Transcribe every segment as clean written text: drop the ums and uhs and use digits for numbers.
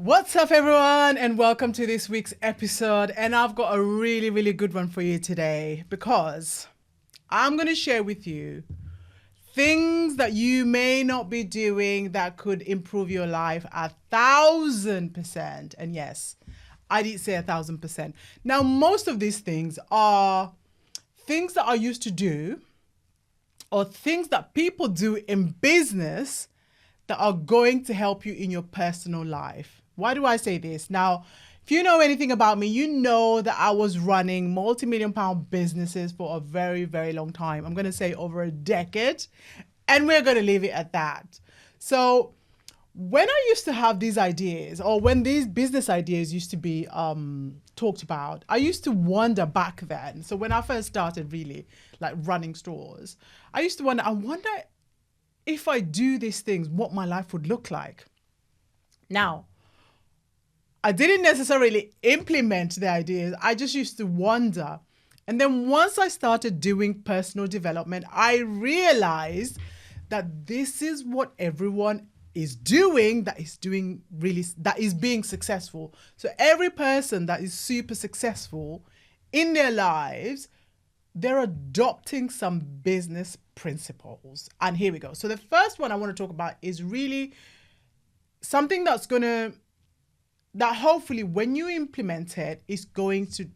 What's up, everyone, and welcome to this week's episode. And I've got a really good one for you today because I'm going to share with you things that you may not be doing that could improve your life 1,000%. And yes, I did say 1,000%. Now, most of these things are things that I used to do or things that people do in business that are going to help you in your personal life. Why do I say this? Now, if you know anything about me, you know that I was running multi-million-pound businesses for a very long time. I'm going to say over a decade, and we're going to leave it at that. So when I used to have these ideas, or when these business ideas used to be talked about, I used to wonder back then. So when I first started really like running stores, I used to wonder, if I do these things, what my life would look like. Now, I didn't necessarily implement the ideas. I just used to wonder. And then once I started doing personal development, I realized that this is what everyone is doing that is being successful. So every person that is super successful in their lives, they're adopting some business principles. And here we go. So the first one I want to talk about is really something that hopefully when you implement it is going to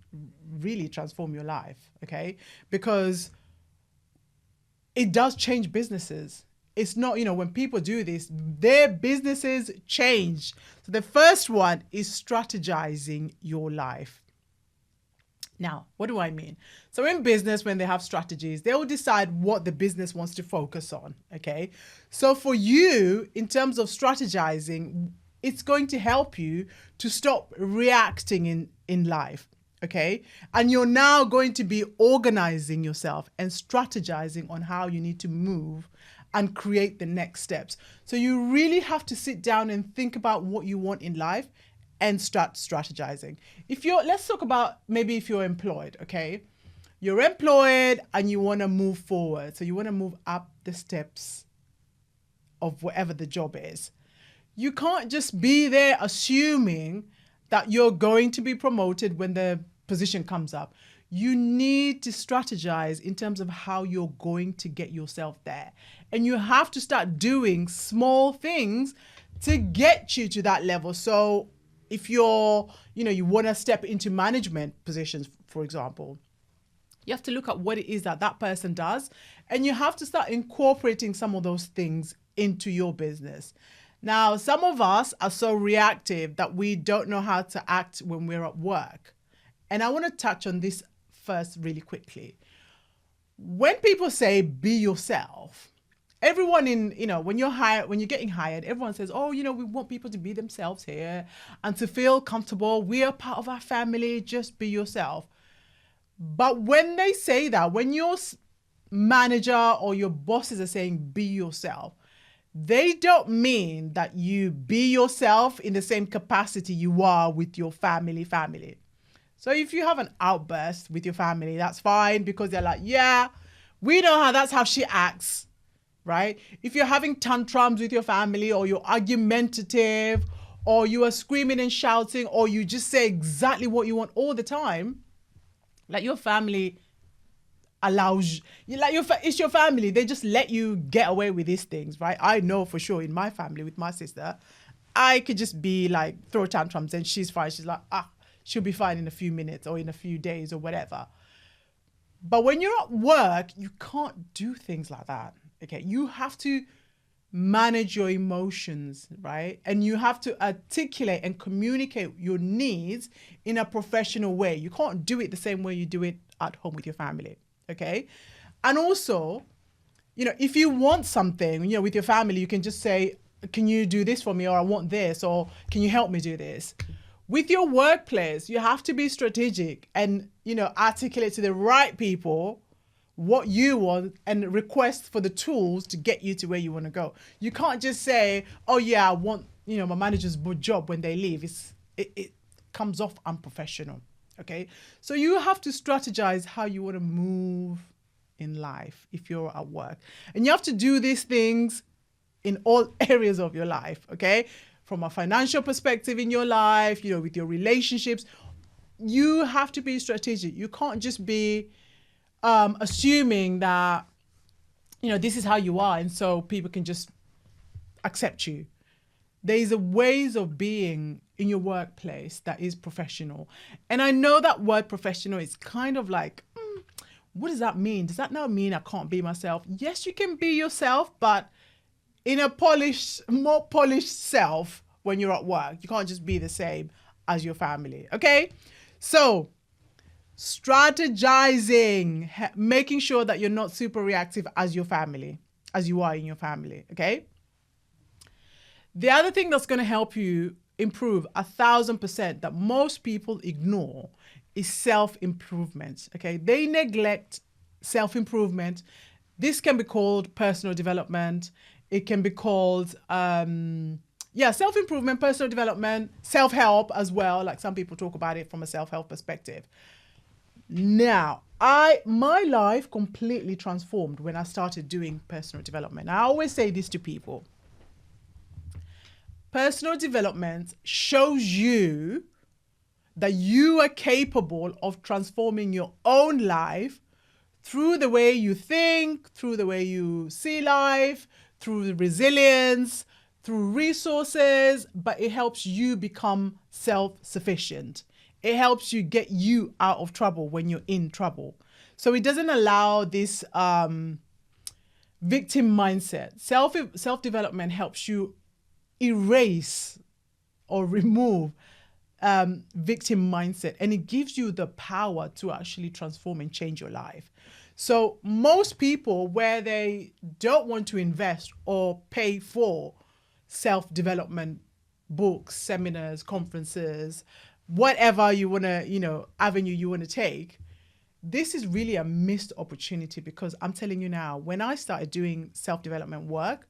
really transform your life, okay? Because it does change businesses. It's not, when people do this, their businesses change. So the first one is strategizing your life. Now, what do I mean? So in business, when they have strategies, they will decide what the business wants to focus on, okay? So for you, in terms of strategizing, it's going to help you to stop reacting in life, okay? And you're now going to be organizing yourself and strategizing on how you need to move and create the next steps. So you really have to sit down and think about what you want in life and start strategizing. Let's talk about maybe if you're employed, okay? You're employed and you want to move forward. So you want to move up the steps of whatever the job is. You can't just be there assuming that you're going to be promoted when the position comes up. You need to strategize in terms of how you're going to get yourself there. And you have to start doing small things to get you to that level. So if you want to step into management positions, for example, you have to look at what it is that person does, and you have to start incorporating some of those things into your business. Now, some of us are so reactive that we don't know how to act when we're at work. And I want to touch on this first really quickly. When people say be yourself, everyone when you're getting hired, everyone says, oh, we want people to be themselves here and to feel comfortable. We are part of our family, just be yourself. But when they say that, when your manager or your bosses are saying be yourself, they don't mean that you be yourself in the same capacity you are with your family. So if you have an outburst with your family, that's fine because they're like, yeah, we know that's how she acts, right? If you're having tantrums with your family or you're argumentative or you are screaming and shouting or you just say exactly what you want all the time, like your family allows you, it's your family. They just let you get away with these things, right? I know for sure in my family with my sister, I could just be like, throw tantrums and she's fine. She's like, she'll be fine in a few minutes or in a few days or whatever. But when you're at work, you can't do things like that, okay? You have to manage your emotions, right? And you have to articulate and communicate your needs in a professional way. You can't do it the same way you do it at home with your family. Okay. And also, if you want something, with your family, you can just say, can you do this for me? Or I want this, or can you help me do this? With your workplace, you have to be strategic and, articulate to the right people what you want and request for the tools to get you to where you want to go. You can't just say, oh yeah, I want, my manager's job when they leave. It comes off unprofessional. Okay, so you have to strategize how you want to move in life if you're at work. And you have to do these things in all areas of your life, okay? from a financial perspective in your life, with your relationships. You have to be strategic. You can't just be assuming that, this is how you are, and so people can just accept you. There's a ways of being in your workplace that is professional. And I know that word professional is kind of like, what does that mean? Does that now mean I can't be myself? Yes, you can be yourself, but in a more polished self when you're at work. You can't just be the same as your family, okay? So, strategizing, making sure that you're not super reactive as you are in your family, okay? The other thing that's going to help you improve 1,000% that most people ignore is self-improvement, okay? They neglect self-improvement. This can be called personal development. It can be called, self-improvement, personal development, self-help as well. Like some people talk about it from a self-help perspective. Now, my life completely transformed when I started doing personal development. I always say this to people. Personal development shows you that you are capable of transforming your own life through the way you think, through the way you see life, through the resilience, through resources, but it helps you become self-sufficient. It helps you get you out of trouble when you're in trouble. So it doesn't allow this victim mindset. Self-development helps you erase or remove victim mindset, and it gives you the power to actually transform and change your life. So most people, where they don't want to invest or pay for self-development books, seminars, conferences, whatever you want to, avenue you want to take, this is really a missed opportunity, because I'm telling you now, when I started doing self-development work,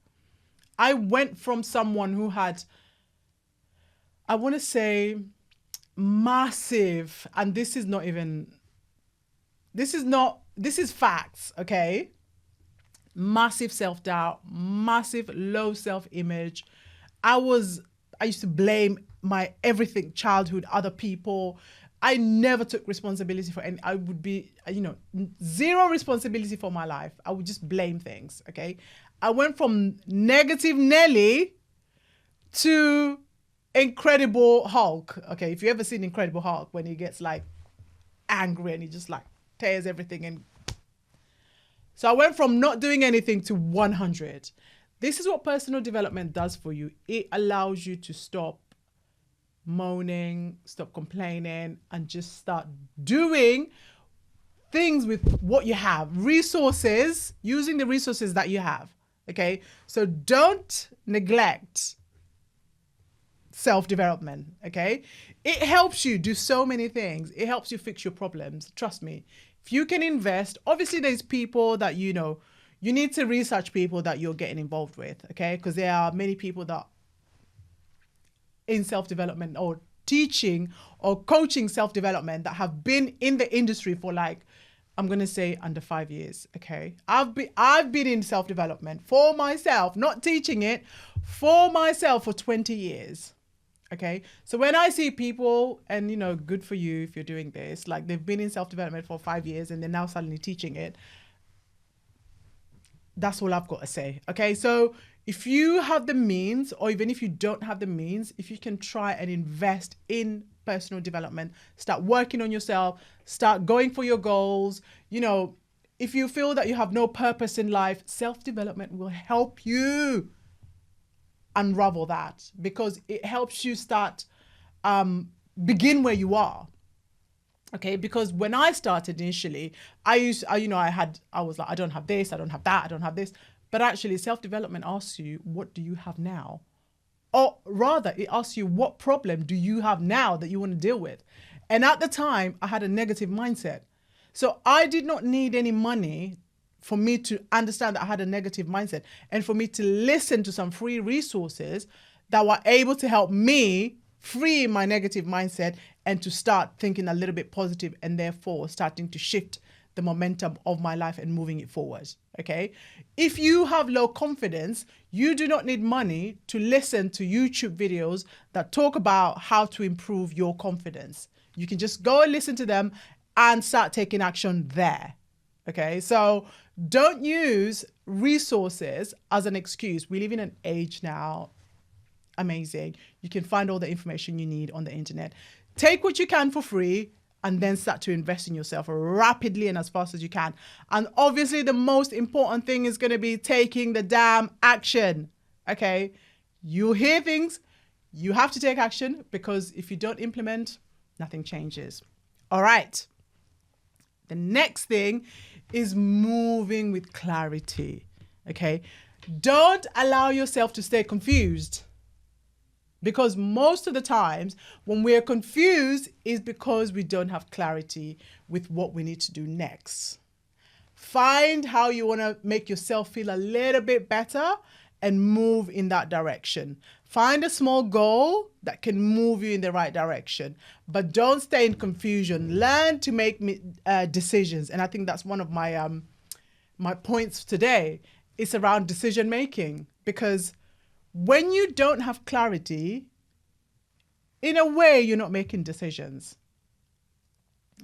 I went from someone who had, I want to say, massive, and this is facts, okay? Massive self-doubt, massive low self-image. I used to blame my everything, childhood, other people. I never took responsibility for any. I would be, zero responsibility for my life. I would just blame things, okay? I went from negative Nelly to Incredible Hulk. Okay, if you ever seen Incredible Hulk, when he gets like angry and he just like tears everything. And so I went from not doing anything to 100. This is what personal development does for you. It allows you to stop moaning, stop complaining, and just start doing things with what you have. Resources, using the resources that you have. Okay, so don't neglect self-development, okay? It helps you do so many things. It helps you fix your problems. Trust me. If you can invest, obviously there's people that, you need to research people that you're getting involved with, okay? Because there are many people that in self-development or teaching or coaching self-development that have been in the industry for I'm going to say under 5 years, okay? I've been in self-development for myself, not teaching it, for myself for 20 years, okay? So when I see people, and, good for you if you're doing this, they've been in self-development for 5 years and they're now suddenly teaching it, that's all I've got to say, okay? So if you have the means, or even if you don't have the means, if you can try and invest in personal development, start working on yourself, start going for your goals. If you feel that you have no purpose in life, self-development will help you unravel that, because it helps you start, begin where you are. Okay, because when I started initially, I was like, I don't have this, I don't have that, I don't have this. But actually self-development asks you, what do you have now? Or rather, it asks you, what problem do you have now that you want to deal with? And at the time, I had a negative mindset. So I did not need any money for me to understand that I had a negative mindset, and for me to listen to some free resources that were able to help me free my negative mindset and to start thinking a little bit positive, and therefore starting to shift the momentum of my life and moving it forward. Okay. If you have low confidence, you do not need money to listen to YouTube videos that talk about how to improve your confidence. You can just go and listen to them and start taking action there. Okay. So don't use resources as an excuse. We live in an age now. Amazing. You can find all the information you need on the internet. Take what you can for free and then start to invest in yourself rapidly and as fast as you can. And obviously the most important thing is going to be taking the damn action. Okay. You hear things, you have to take action, because if you don't implement, nothing changes. All right. The next thing is moving with clarity. Okay. Don't allow yourself to stay confused, because most of the times when we're confused is because we don't have clarity with what we need to do next. Find how you want to make yourself feel a little bit better and move in that direction. Find a small goal that can move you in the right direction, but don't stay in confusion. Learn to make decisions. And I think that's one of my my points today. It's around decision making, because when you don't have clarity, in a way, you're not making decisions.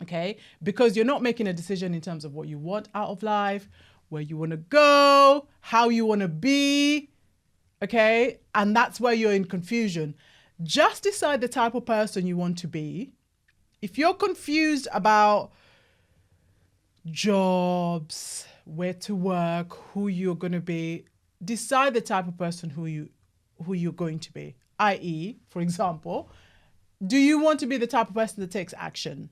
Okay? Because you're not making a decision in terms of what you want out of life, where you want to go, how you want to be. Okay? And that's where you're in confusion. Just decide the type of person you want to be. If you're confused about jobs, where to work, who you're going to be, decide the type of person who you're going to be. I.e., for example, do you want to be the type of person that takes action?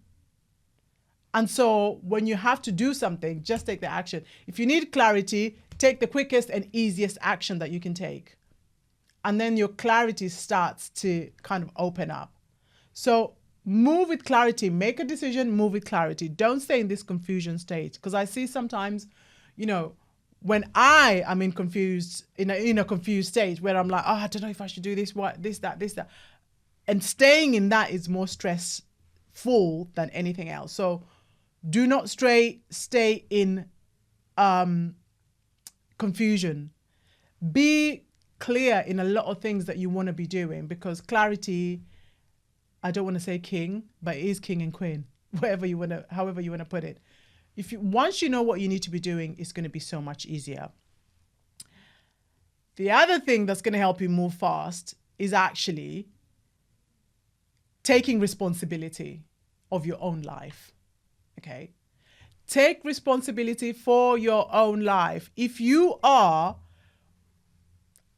And so when you have to do something, just take the action. If you need clarity, take the quickest and easiest action that you can take. And then your clarity starts to kind of open up. So move with clarity, make a decision, move with clarity. Don't stay in this confusion state. Because I see sometimes, when I am in a confused state where I'm like, I don't know if I should do this, this, that. And staying in that is more stressful than anything else. So do not stay in confusion. Be clear in a lot of things that you want to be doing, because clarity, I don't want to say king, but it is king and queen, however you want to put it. Once you know what you need to be doing, it's going to be so much easier. The other thing that's going to help you move fast is actually taking responsibility of your own life. Okay? Take responsibility for your own life. If you are,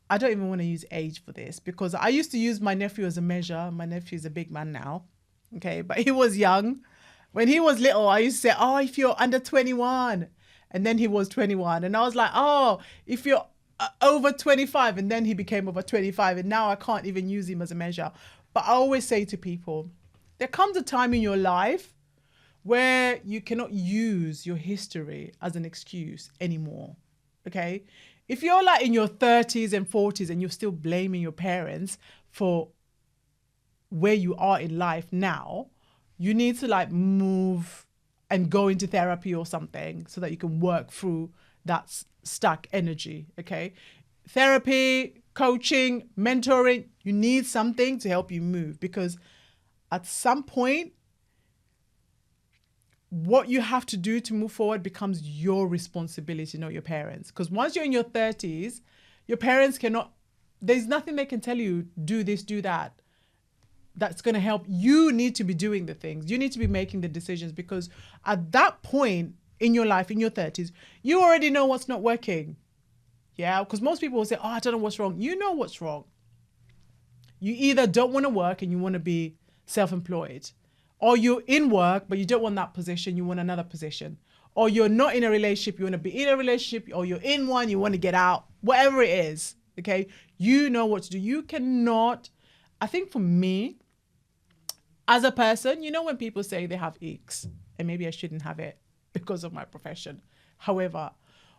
I don't even want to use age for this, because I used to use my nephew as a measure. My nephew is a big man now. Okay? But he was young. When he was little, I used to say, if you're under 21. And then he was 21. And I was like, if you're over 25. And then he became over 25. And now I can't even use him as a measure. But I always say to people, there comes a time in your life where you cannot use your history as an excuse anymore. Okay? If you're like in your 30s and 40s and you're still blaming your parents for where you are in life now, you need to move and go into therapy or something so that you can work through that stuck energy. Okay? Therapy, coaching, mentoring, you need something to help you move, because at some point, what you have to do to move forward becomes your responsibility, not your parents. Because once you're in your 30s, your parents there's nothing they can tell you, do this, do that. That's going to help. You need to be doing the things. You need to be making the decisions, because at that point in your life, in your 30s, you already know what's not working. Yeah, because most people will say, I don't know what's wrong. You know what's wrong. You either don't want to work and you want to be self-employed, or you're in work, but you don't want that position, you want another position. Or you're not in a relationship, you want to be in a relationship, or you're in one, you want to get out, whatever it is, okay? You know what to do. You cannot, I think for me, as a person, when people say they have aches, and maybe I shouldn't have it because of my profession. However,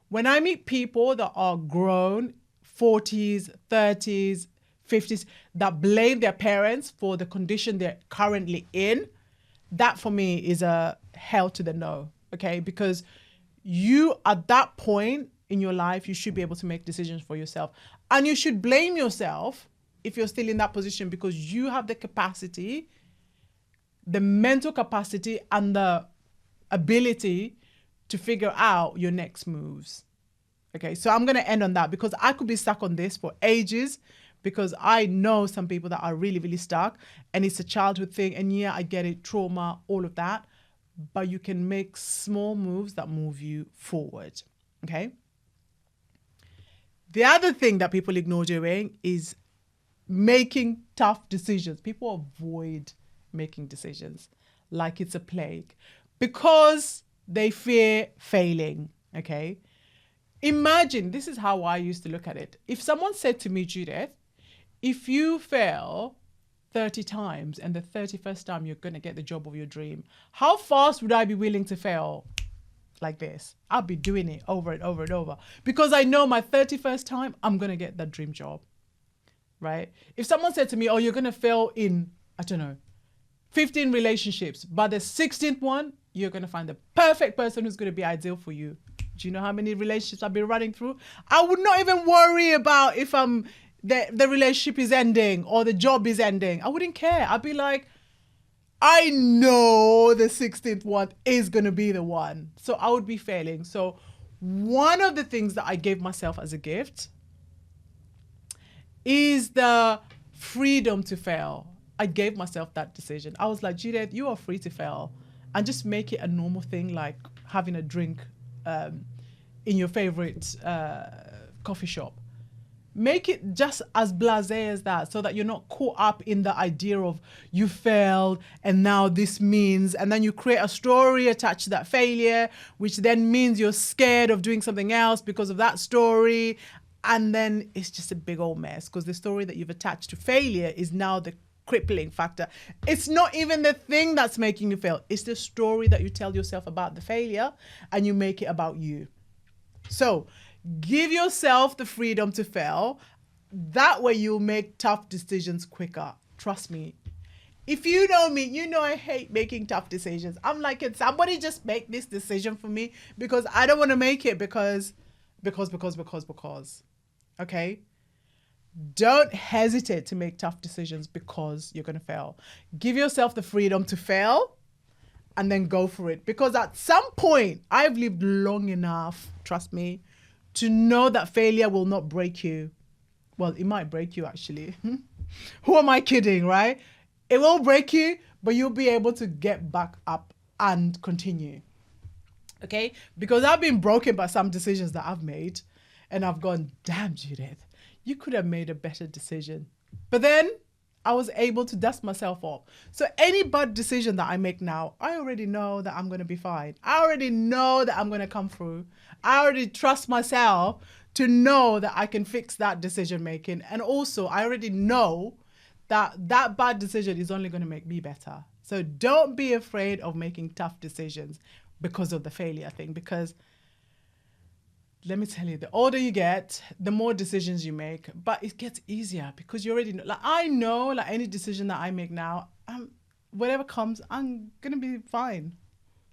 when I meet people that are grown, 40s, 30s, 50s, that blame their parents for the condition they're currently in, that for me is a hell to the no. Okay, because you, at that point in your life, you should be able to make decisions for yourself. And you should blame yourself if you're still in that position, because you have the capacity, the mental capacity, and the ability to figure out your next moves. Okay, so I'm going to end on that, because I could be stuck on this for ages, because I know some people that are really, really stuck, and it's a childhood thing. And yeah, I get it, trauma, all of that, but you can make small moves that move you forward. Okay. The other thing that people ignore doing is making tough decisions. People avoid making decisions like it's a plague because they fear failing. Okay. Imagine, this is how I used to look at it. If someone said to me, Judith, if you fail 30 times and the 31st time you're going to get the job of your dream, how fast would I be willing to fail like this? I'll be doing it over and over and over, because I know my 31st time, I'm going to get that dream job, right? If someone said to me, oh, you're going to fail in, I don't know, 15 relationships, but the 16th one, you're going to find the perfect person who's going to be ideal for you. Do you know how many relationships I've been running through? I would not even worry about if the relationship is ending or the job is ending. I wouldn't care. I'd be like, I know the 16th one is going to be the one. So I would be failing. So one of the things that I gave myself as a gift is the freedom to fail. I gave myself that decision. I was like, Judith, you are free to fail, and just make it a normal thing, like having a drink in your favorite coffee shop. Make it just as blasé as that, so that you're not caught up in the idea of you failed and now this means, and then you create a story attached to that failure, which then means you're scared of doing something else because of that story. And then it's just a big old mess, because the story that you've attached to failure is now the crippling factor. It's not even the thing that's making you fail. It's the story that you tell yourself about the failure, and you make it about you. So give yourself the freedom to fail. That way you'll make tough decisions quicker. Trust me. If you know me, you know I hate making tough decisions. I'm like, can somebody just make this decision for me? Because I don't want to make it because. Okay? Don't hesitate to make tough decisions, because you're going to fail. Give yourself the freedom to fail and then go for it. Because at some point, I've lived long enough, trust me, to know that failure will not break you. Well, it might break you, actually. Who am I kidding, right? It will break you, but you'll be able to get back up and continue. Okay? Because I've been broken by some decisions that I've made, and I've gone, damn, Judith, you could have made a better decision. But then I was able to dust myself off. So any bad decision that I make now, I already know that I'm going to be fine. I already know that I'm going to come through. I already trust myself to know that I can fix that decision making. And also, I already know that that bad decision is only going to make me better. So don't be afraid of making tough decisions because of the failure thing. Because let me tell you, the older you get, the more decisions you make, but it gets easier because you already know. Like, I know, like, any decision that I make now, whatever comes, I'm going to be fine.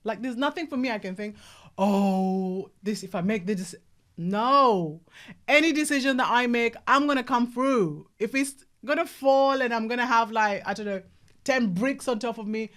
Like, there's nothing for me I can think, oh, this, if I make this, no. Any decision that I make, I'm going to come through. If it's going to fall and I'm going to have, like, I don't know, 10 bricks on top of me,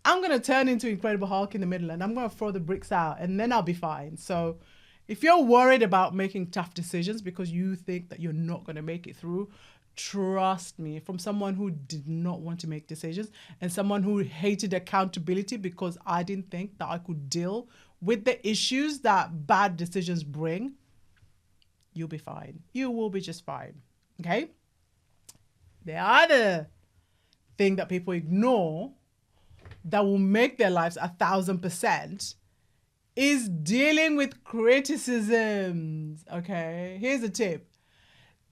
I'm going to turn into Incredible Hulk in the middle, and I'm going to throw the bricks out, and then I'll be fine. So if you're worried about making tough decisions because you think that you're not going to make it through, trust me, from someone who did not want to make decisions and someone who hated accountability because I didn't think that I could deal with the issues that bad decisions bring, you'll be fine. You will be just fine. Okay? The other thing that people ignore that will make their lives 1,000% is dealing with criticisms. Okay, here's a tip.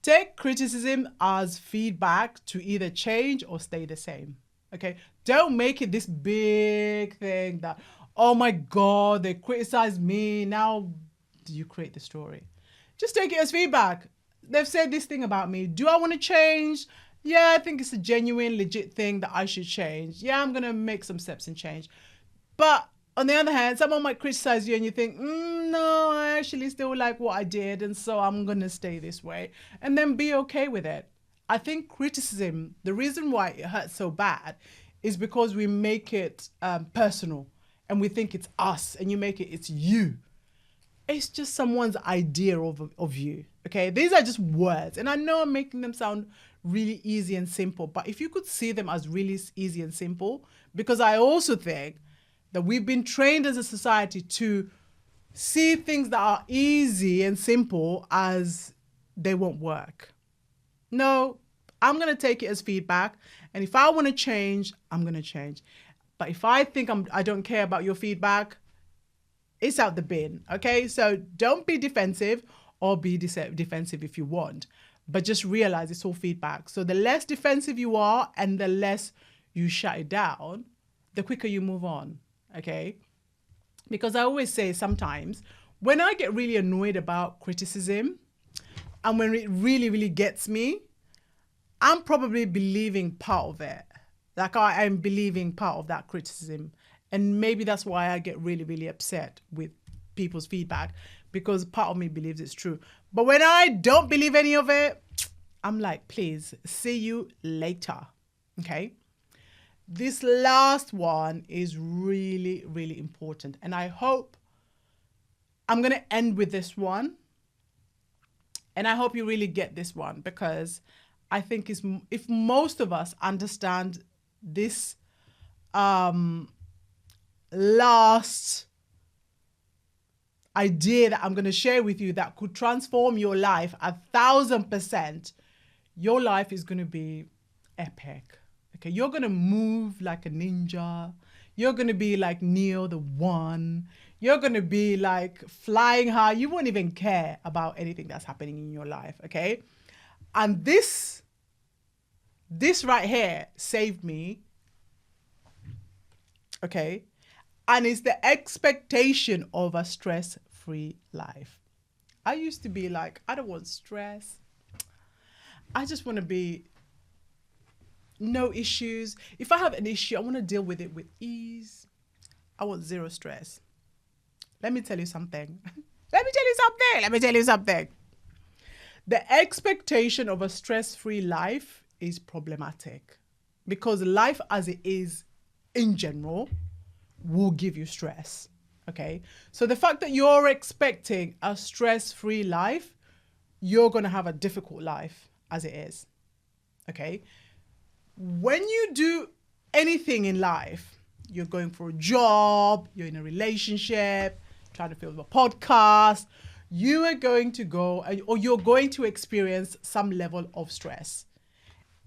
Take criticism as feedback to either change or stay the same. Okay, don't make it this big thing that, oh my God, they criticized me. Now, do you create the story? Just take it as feedback. They've said this thing about me. Do I want to change? Yeah, I think it's a genuine, legit thing that I should change. Yeah, I'm going to make some steps and change. But On the other hand, someone might criticize you and you think, no, I actually still like what I did. And so I'm going to stay this way, and then be okay with it. I think criticism, the reason why it hurts so bad is because we make it personal, and we think it's us, and you make it's you. It's just someone's idea of you. Okay. These are just words. And I know I'm making them sound really easy and simple, but if you could see them as really easy and simple, because I also think that we've been trained as a society to see things that are easy and simple as they won't work. No, I'm going to take it as feedback. And if I want to change, I'm going to change. But if I think I don't care about your feedback, it's out the bin. Okay. So don't be defensive, or be defensive if you want, but just realize it's all feedback. So the less defensive you are and the less you shut it down, the quicker you move on. Okay. Because I always say sometimes when I get really annoyed about criticism and when it really, really gets me, I'm probably believing part of it. Like I am believing part of that criticism. And maybe that's why I get really, really upset with people's feedback, because part of me believes it's true. But when I don't believe any of it, I'm like, please, see you later. Okay. This last one is really, really important. And I hope I'm going to end with this one. And I hope you really get this one, because I think if most of us understand this last idea that I'm going to share with you that could transform your life 1,000%, your life is going to be epic. Okay, you're going to move like a ninja. You're going to be like Neo the One. You're going to be like flying high. You won't even care about anything that's happening in your life. Okay. And this right here saved me. Okay. And it's the expectation of a stress-free life. I used to be like, I don't want stress. I just want to be no issues. If I have an issue, I want to deal with it with ease. I want zero stress. Let me tell you something. Let me tell you something. The expectation of a stress-free life is problematic, because life as it is in general will give you stress. Okay. So the fact that you're expecting a stress-free life, you're going to have a difficult life as it is. Okay. When you do anything in life, you're going for a job, you're in a relationship, trying to film a podcast, you are going to go, or you're going to experience some level of stress.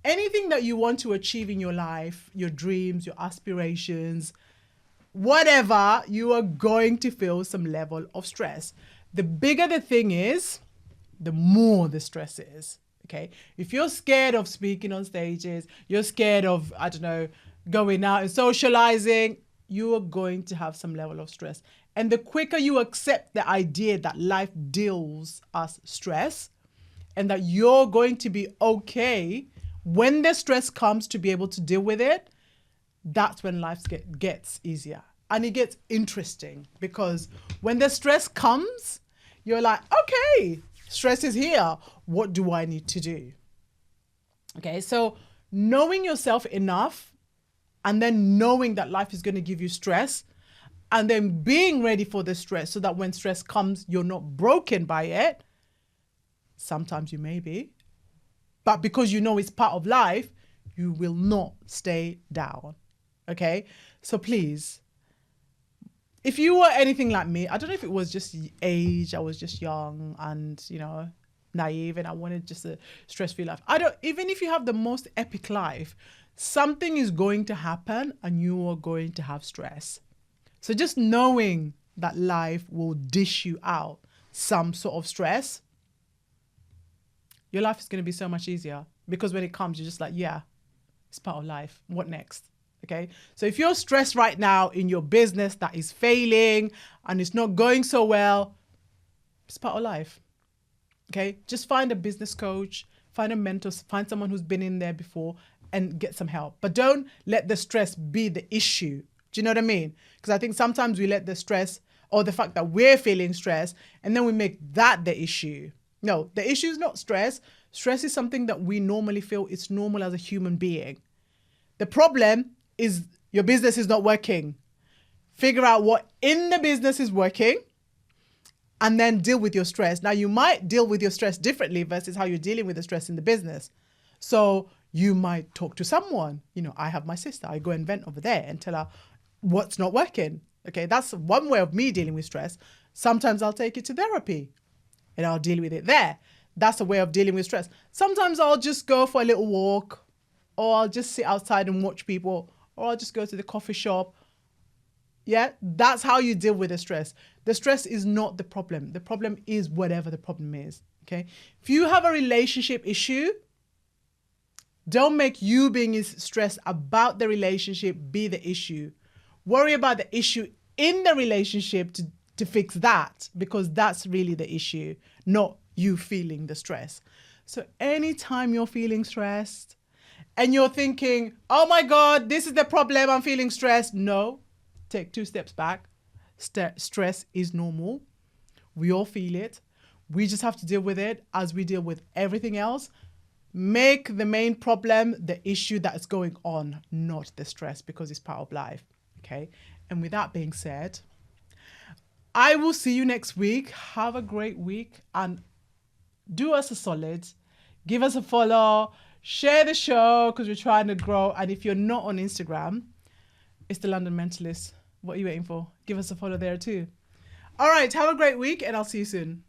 Anything that you want to achieve in your life, your dreams, your aspirations, whatever, you are going to feel some level of stress. The bigger the thing is, the more the stress is. Okay. If you're scared of speaking on stages, you're scared of, I don't know, going out and socializing, you are going to have some level of stress. And the quicker you accept the idea that life deals us stress, and that you're going to be okay when the stress comes to be able to deal with it, that's when life gets easier. And it gets interesting, because when the stress comes, you're like, okay, stress is here. What do I need to do? Okay, so knowing yourself enough, and then knowing that life is going to give you stress, and then being ready for the stress so that when stress comes, you're not broken by it. Sometimes you may be, but because you know it's part of life, you will not stay down. Okay, so please, if you were anything like me, I don't know if it was just age, I was just young and, naive, and I wanted just a stress-free life. Even if you have the most epic life, something is going to happen and you are going to have stress. So just knowing that life will dish you out some sort of stress, your life is going to be so much easier, because when it comes, you're just like, yeah, it's part of life. What next? Okay. So if you're stressed right now in your business that is failing and it's not going so well, it's part of life. Okay. Just find a business coach, find a mentor, find someone who's been in there before and get some help. But don't let the stress be the issue Do you know what I mean? Because I think sometimes we let the stress or the fact that we're feeling stress and then we make that the issue. No, the issue is not stress. Stress is something that we normally feel. It's normal as a human being. The problem is your business is not working. Figure out what in the business is working and then deal with your stress. Now, you might deal with your stress differently versus how you're dealing with the stress in the business. So you might talk to someone. You know, I have my sister. I go and vent over there and tell her what's not working. Okay, that's one way of me dealing with stress. Sometimes I'll take it to therapy and I'll deal with it there. That's a way of dealing with stress. Sometimes I'll just go for a little walk, or I'll just sit outside and watch people, or I'll just go to the coffee shop. Yeah, that's how you deal with the stress. The stress is not the problem. The problem is whatever the problem is. Okay. If you have a relationship issue, don't make you being stressed about the relationship be the issue. Worry about the issue in the relationship to fix that, because that's really the issue, not you feeling the stress. So anytime you're feeling stressed and you're thinking, oh my God, this is the problem, I'm feeling stressed. No, take 2 steps back. Stress is normal. We all feel it. We just have to deal with it as we deal with everything else. Make the main problem the issue that is going on, not the stress, because it's part of life. Okay. And with that being said, I will see you next week. Have a great week and do us a solid. Give us a follow. Share the show because we're trying to grow. And if you're not on Instagram, it's the London Mentalist. What are you waiting for? Give us a follow there too. All right. Have a great week and I'll see you soon.